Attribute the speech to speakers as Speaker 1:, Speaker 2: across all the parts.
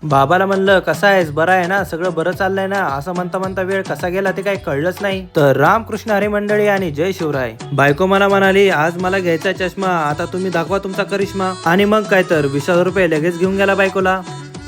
Speaker 1: बाबाला म्हणलं कसा आहेस, बरा आहे ना, सगळं बरं चाललंय ना, असं म्हणता म्हणता वेळ कसा गेला ते काही कळलंच नाही. तर रामकृष्ण हरी मंडळी आणि जय शिवराय. बायको मला म्हणाली आज मला घ्यायचा चष्मा, आता तुम्ही दाखवा तुमचा करिश्मा. आणि मग काय तर 20,000 रुपये लगेच घेऊन गेला बायकोला.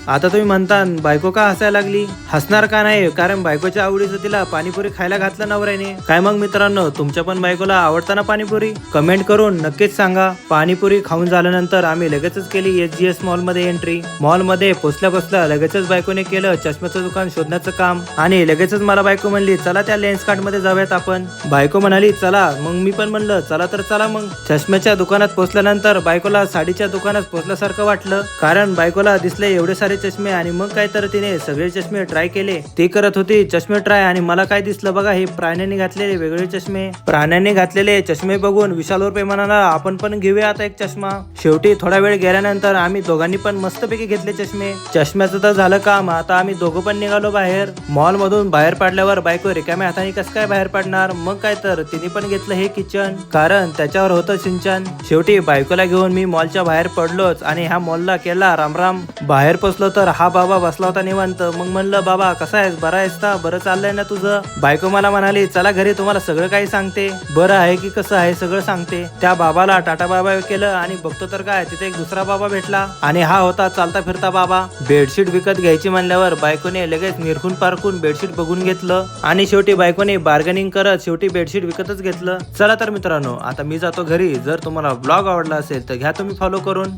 Speaker 1: आता तुम्ही म्हणता बायको का हसायला लागली, हसणार का नाही, कारण बायकोच्या आवडीचं तिला पाणीपुरी खायला घातलं नवऱ्याने. काय मग मित्रांनो, तुमच्या पण बायकोला आवडतं ना पाणीपुरी? कमेंट करून नक्कीच सांगा. पाणीपुरी खाऊन झाल्यानंतर आम्ही लगेचच केली SGS मॉल मध्ये एंट्री. मॉल मध्ये पोचल्या पोचल्या लगेचच बायकोने केलं चष्म्याचं दुकान शोधण्याचं काम. आणि लगेचच मला बायको म्हणली चला त्या लेन्स कार्ट मध्ये जाऊयात आपण. बायको म्हणाली चला, मग मी पण म्हणलं चला तर चला. मग चष्म्याच्या दुकानात पोचल्यानंतर बायकोला साडीच्या दुकानात पोचल्यासारखं वाटलं, कारण बायकोला दिसले एवढे सारे चष्मे. आणि मग काय तर तिने सगळे चष्मे ट्राय केले. ती करत होती चष्मे ट्राय, आणि मला काय दिसलं बघा, हे प्राण्यांनी घातलेले वेगळे चष्मे. प्राण्यांनी घातलेले चष्मे बघून 20,000 रुपये म्हणाला आपण पण घेऊया आता एक चष्मा. शेवटी थोडा वेळ गेल्यानंतर आम्ही दोघांनी पण मस्तपैकी घेतले चष्मे. चष्म्याचं तर झालं काम. आता आम्ही दोघं पण निघालो बाहेर. मॉल मधून बाहेर पडल्यावर बायको रिकाम्या हाताने कसं काय बाहेर पडणार, मग काय तर तिने पण घेतलं हे किचन, कारण त्याच्यावर होतं सिंचन. शेवटी बायकोला घेऊन मी मॉलच्या बाहेर पडलोच आणि ह्या मॉलला केला रामराम. बाहेर पोचलो तर हा बाबा बसला होता निवांत. मग म्हणलं बाबा कसा आहेस, बरा आहेस का, बरं चाललंय ना तुझं? बायको मला म्हणाली चला घरी तुम्हाला सगळं काही सांगते, बरं आहे की कसं आहे सगळं सांगते. त्या बाबाला टाटा बाबा केलं आणि बघतो तर काय तिथे एक दुसरा बाबा भेटला, आणि हा होता चालता फिरता बाबा. बेडशीट विकत घ्यायची म्हणल्यावर बायकोने लगेच निरखून पारखून बेडशीट बघून घेतलं, आणि शेवटी बायकोने बार्गेनिंग करत शेवटी बेडशीट विकतच घेतलं. चला तर मित्रांनो, आता मी जातो घरी. जर तुम्हाला ब्लॉग आवडला असेल तर घ्या तुम्ही फॉलो करून.